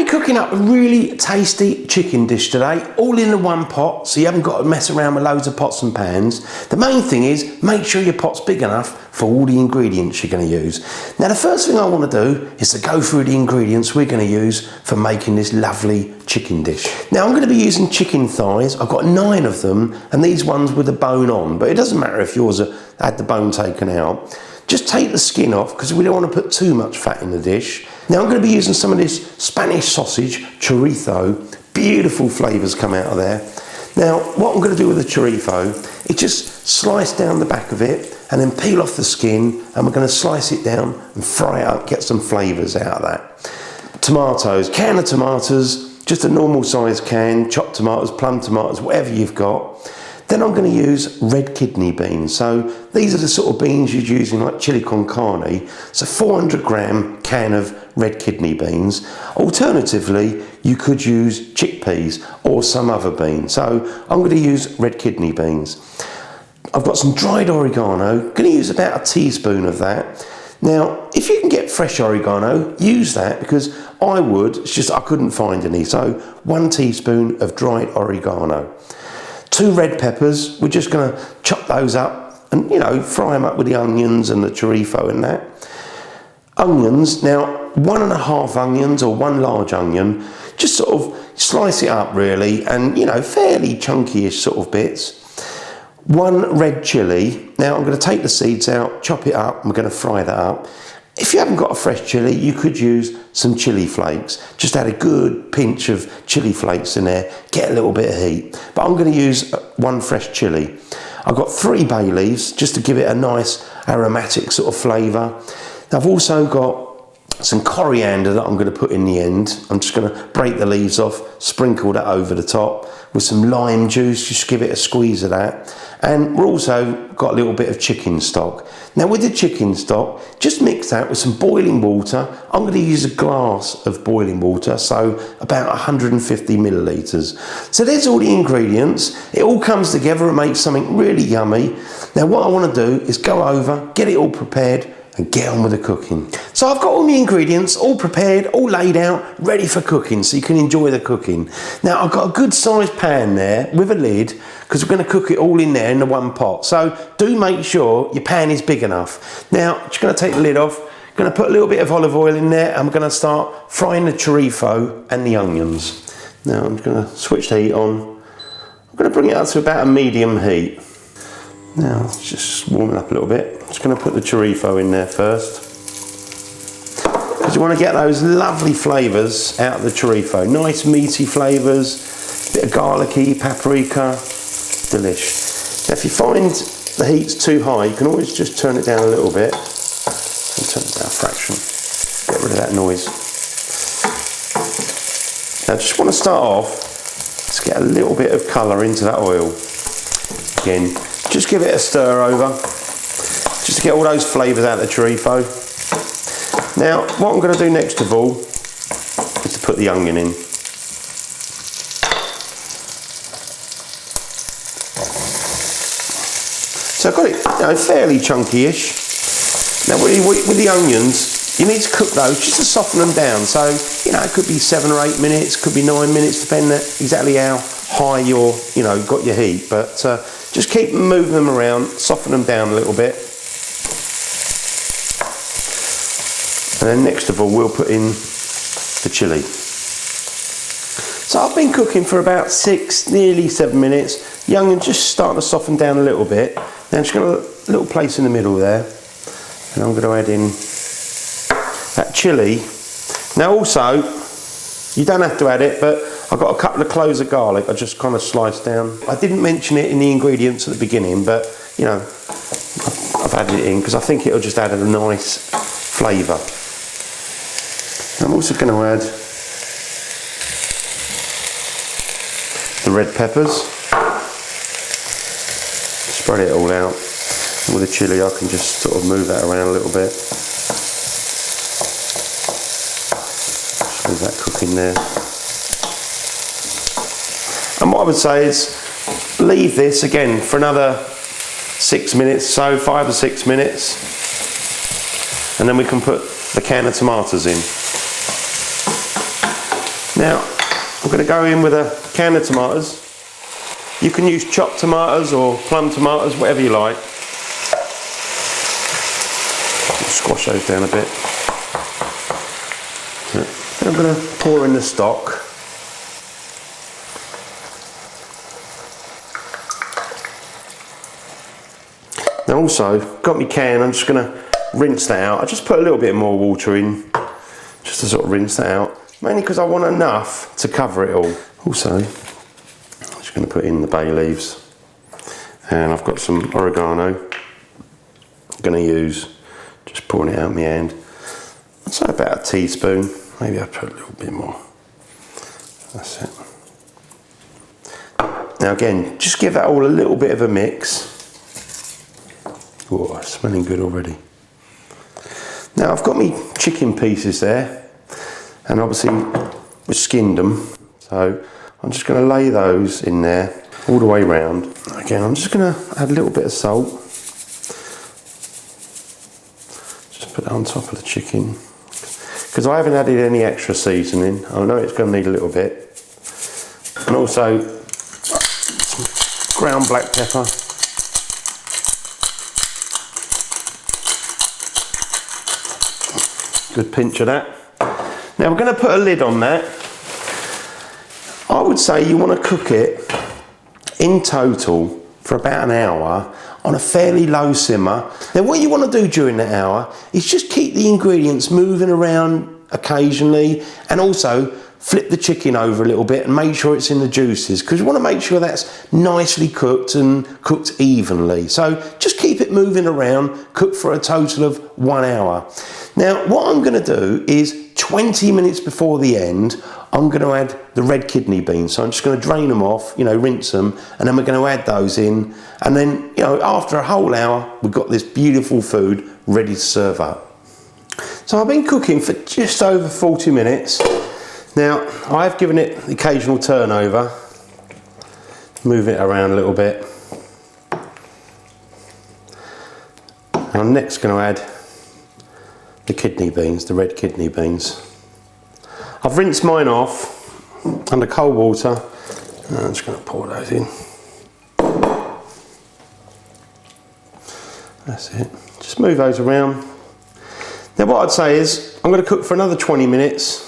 cooking up a really tasty chicken dish today, all in the one pot, so you haven't got to mess around with loads of pots and pans. The main thing is, make sure your pot's big enough for all the ingredients you're going to use. Now the first thing I want to do is to go through the ingredients we're going to use for making this lovely chicken dish. Now I'm going to be using chicken thighs. I've got 9 of them, and these ones with the bone on, but it doesn't matter if yours had the bone taken out. Just take the skin off because we don't want to put too much fat in the dish. Now I'm going to be using some of this Spanish sausage, chorizo. Beautiful flavours come out of there. Now what I'm going to do with the chorizo is just slice down the back of it and then peel off the skin, and we're going to slice it down and fry it up, get some flavours out of that. Tomatoes, can of tomatoes, just a normal size can, chopped tomatoes, plum tomatoes, whatever you've got. Then I'm going to use red kidney beans. So these are the sort of beans you'd use in like chili con carne. So 400 gram can of red kidney beans. Alternatively, you could use chickpeas or some other bean. So I'm going to use red kidney beans. I've got some dried oregano. Going to use about a teaspoon of that. Now, if you can get fresh oregano, use that, because I would, it's just I couldn't find any. So 1 teaspoon of dried oregano. 2 red peppers, we're just going to chop those up and, fry them up with the onions and the chorizo and that. Onions, now 1.5 onions or 1 large onion, just sort of slice it up really, and fairly chunky-ish sort of bits. 1 red chilli. Now I'm going to take the seeds out, chop it up, and we're going to fry that up. If you haven't got a fresh chilli, you could use some chilli flakes. Just add a good pinch of chilli flakes in there, get a little bit of heat. But I'm going to use 1 fresh chilli. I've got 3 bay leaves, just to give it a nice aromatic sort of flavour. I've also got some coriander that I'm going to put in the end. I'm just going to break the leaves off, sprinkle that over the top with some lime juice, just give it a squeeze of that. And we're also got a little bit of chicken stock. Now with the chicken stock, just mix that with some boiling water. I'm going to use a glass of boiling water, so about 150 millilitres. So there's all the ingredients. It all comes together and makes something really yummy. Now what I want to do is go over, get it all prepared, and get on with the cooking. So I've got all the ingredients all prepared, all laid out, ready for cooking, so you can enjoy the cooking. Now I've got a good sized pan there with a lid, because we're going to cook it all in there in the one pot. So do make sure your pan is big enough. Now just going to take the lid off, going to put a little bit of olive oil in there, and we're going to start frying the chorizo and the onions. Now I'm going to switch the heat on. I'm going to bring it up to about a medium heat. Now it's just warming up a little bit. I'm just going to put the chorizo in there first, because you want to get those lovely flavours out of the chorizo. Nice meaty flavours, bit of garlicky, paprika, delish. Now if you find the heat's too high, you can always just turn it down a little bit and turn it down a fraction. Get rid of that noise. Now I just want to start off, just get a little bit of colour into that oil. Again, just give it a stir over, just to get all those flavours out of the chorizo. Now, what I'm going to do next of all is to put the onion in. So I've got it fairly chunky-ish. Now with the onions, you need to cook those just to soften them down. So, it could be 7 or 8 minutes, could be 9 minutes, depending on exactly how high you're, got your heat. But just keep moving them around, soften them down a little bit. And then next of all, we'll put in the chilli. So I've been cooking for about 6, nearly 7 minutes. The onion just starting to soften down a little bit. Then I'm just going to a little place in the middle there. And I'm going to add in that chilli. Now also, you don't have to add it, but I've got a couple of cloves of garlic I just kind of sliced down. I didn't mention it in the ingredients at the beginning, but I've added it in because I think it'll just add a nice flavour. I'm also going to add the red peppers. Spread it all out. And with the chilli I can just sort of move that around a little bit. Just leave that cooking there. And what I would say is leave this again for another 6 minutes, so 5 or 6 minutes, and then we can put the can of tomatoes in. Now, I'm going to go in with a can of tomatoes. You can use chopped tomatoes or plum tomatoes, whatever you like. Squash those down a bit. I'm going to pour in the stock. Now also, got my can, I'm just going to rinse that out. I just put a little bit more water in, just to sort of rinse that out. Mainly because I want enough to cover it all. Also, I'm just going to put in the bay leaves. And I've got some oregano. I'm going to use, just pouring it out of my hand. I'd say about a teaspoon. Maybe I'll put a little bit more. That's it. Now again, just give that all a little bit of a mix. Oh, it's smelling good already. Now I've got my chicken pieces there, and obviously we skinned them. So I'm just going to lay those in there all the way round. Again, I'm just going to add a little bit of salt. Just put that on top of the chicken. Because I haven't added any extra seasoning. I know it's going to need a little bit. And also some ground black pepper. Good pinch of that. Now we're going to put a lid on that. I would say you want to cook it in total for about an hour on a fairly low simmer. Now what you want to do during that hour is just keep the ingredients moving around occasionally, and also flip the chicken over a little bit and make sure it's in the juices, because you want to make sure that's nicely cooked and cooked evenly. So just keep it moving around, cook for a total of 1 hour. Now what I'm going to do is 20 minutes before the end, I'm going to add the red kidney beans. So I'm just going to drain them off, rinse them, and then we're going to add those in. And then, after a whole hour, we've got this beautiful food ready to serve up. So I've been cooking for just over 40 minutes. Now, I've given it the occasional turnover, move it around a little bit. I'm next going to add the kidney beans, the red kidney beans. I've rinsed mine off under cold water. I'm just going to pour those in. That's it. Just move those around. Now what I'd say is, I'm going to cook for another 20 minutes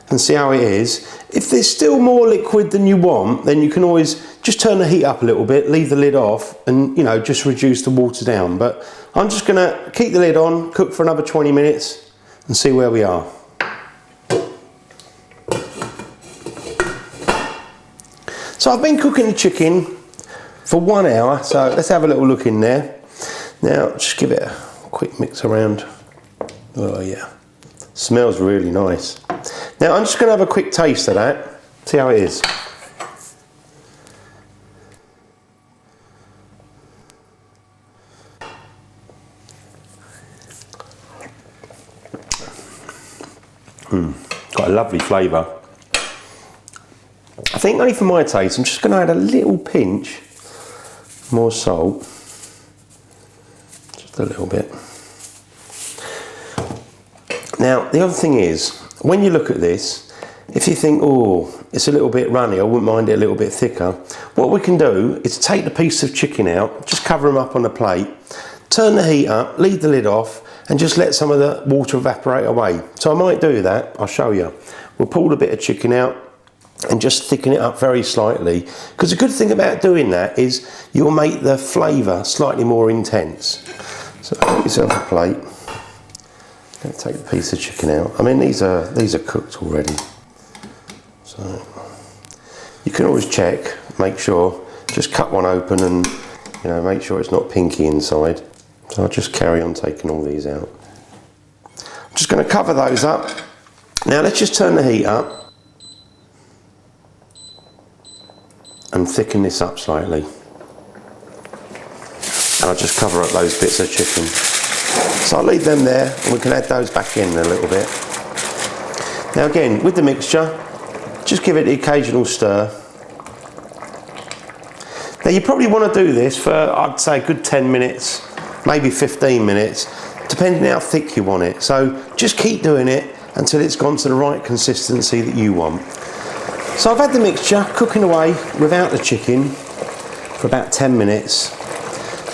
and see how it is. If there's still more liquid than you want, then you can always just turn the heat up a little bit, leave the lid off, and just reduce the water down. But I'm just going to keep the lid on, cook for another 20 minutes and see where we are. So I've been cooking the chicken for 1 hour, so let's have a little look in there. Now just give it a quick mix around. Oh yeah, smells really nice. Now I'm just going to have a quick taste of that, see how it is. Got a lovely flavour. I think only for my taste, I'm just going to add a little pinch more salt. Just a little bit. Now, the other thing is, when you look at this, if you think, oh, it's a little bit runny, I wouldn't mind it a little bit thicker, what we can do is take the piece of chicken out, just cover them up on a plate, turn the heat up, leave the lid off, and just let some of the water evaporate away. So I might do that, I'll show you. We'll pull a bit of chicken out and just thicken it up very slightly, because the good thing about doing that is you'll make the flavour slightly more intense. So get yourself a plate. Going to take the piece of chicken out. I mean, these are cooked already. So you can always check, make sure, just cut one open and make sure it's not pinky inside. So I'll just carry on taking all these out. I'm just going to cover those up. Now let's just turn the heat up and thicken this up slightly. And I'll just cover up those bits of chicken. So I'll leave them there and we can add those back in a little bit. Now again, with the mixture, just give it the occasional stir. Now you probably want to do this for, I'd say, a good 10 minutes, maybe 15 minutes, depending how thick you want it. So just keep doing it until it's gone to the right consistency that you want. So I've had the mixture cooking away without the chicken for about 10 minutes.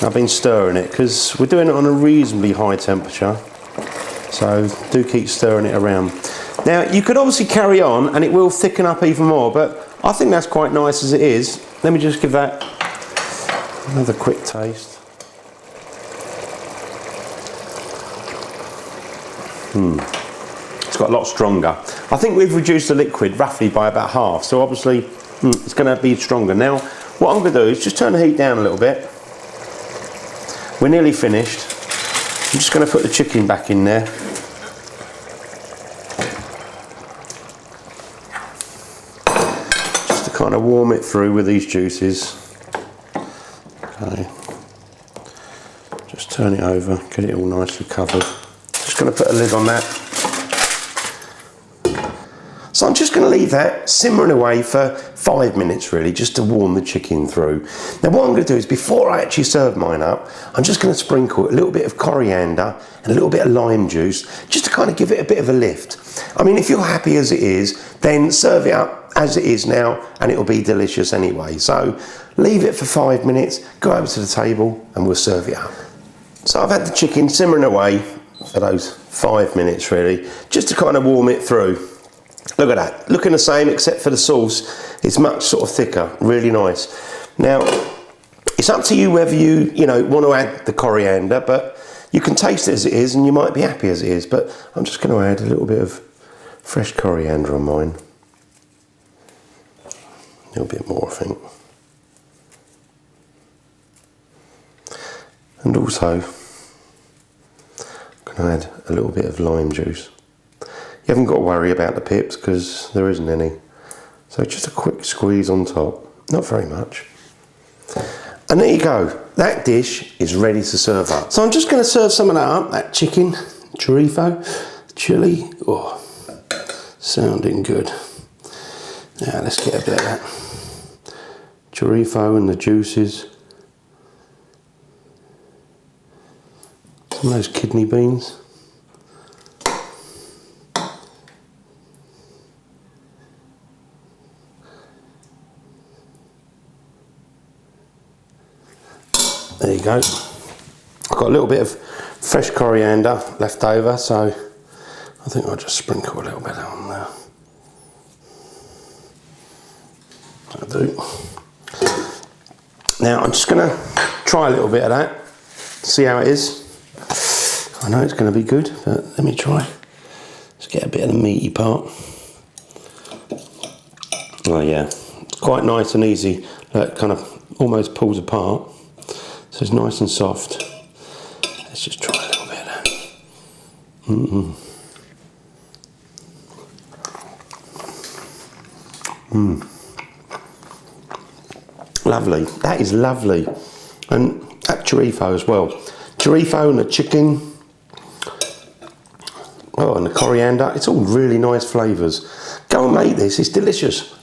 I've been stirring it because we're doing it on a reasonably high temperature, so do keep stirring it around. Now you could obviously carry on and it will thicken up even more, but I think that's quite nice as it is. Let me just give that another quick taste. It's got a lot stronger. I think we've reduced the liquid roughly by about half, so obviously it's going to be stronger. Now what I'm going to do is just turn the heat down a little bit. We're nearly finished. I'm just going to put the chicken back in there. Just to kind of warm it through with these juices. Okay. Just turn it over, get it all nicely covered. Just going to put a lid on that. So I'm just going to leave that simmering away for 5 minutes really, just to warm the chicken through. Now what I'm going to do is, before I actually serve mine up, I'm just going to sprinkle a little bit of coriander and a little bit of lime juice, just to kind of give it a bit of a lift. I mean, if you're happy as it is, then serve it up as it is now and it'll be delicious anyway. So leave it for 5 minutes, go over to the table and we'll serve it up. So I've had the chicken simmering away for those 5 minutes really, just to kind of warm it through. Look at that, looking the same except for the sauce. It's much sort of thicker, really nice. Now, it's up to you whether you want to add the coriander, but you can taste it as it is and you might be happy as it is, but I'm just going to add a little bit of fresh coriander on mine. A little bit more, I think. And also, I'm going to add a little bit of lime juice. You haven't got to worry about the pips because there isn't any. So just a quick squeeze on top, not very much. And there you go, that dish is ready to serve up. So I'm just going to serve some of that up, that chicken chorizo, chili, oh, sounding good. Now let's get a bit of that chorizo and the juices. Some of those kidney beans. There you go. I've got a little bit of fresh coriander left over, so I think I'll just sprinkle a little bit on there. That'll do. Now I'm just going to try a little bit of that, see how it is. I know it's going to be good, but let me try. Let's get a bit of the meaty part. Oh yeah, it's quite nice and easy. It kind of almost pulls apart. So it's nice and soft. Let's just try a little bit of that. Lovely. That is lovely. And that chorizo as well. Chorizo and the chicken. Oh, and the coriander. It's all really nice flavours. Go and make this. It's delicious.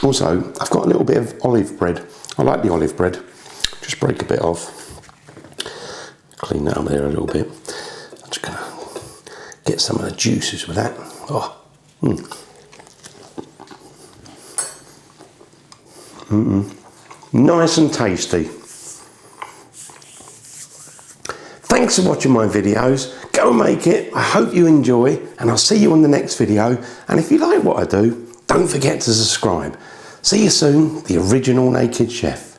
Also, I've got a little bit of olive bread. I like the olive bread. Just break a bit off. Clean that up there a little bit. I'm just going to get some of the juices with that. Oh, Nice and tasty. Thanks for watching my videos. Go and make it. I hope you enjoy, and I'll see you on the next video. And if you like what I do, don't forget to subscribe. See you soon, the original Naked Chef.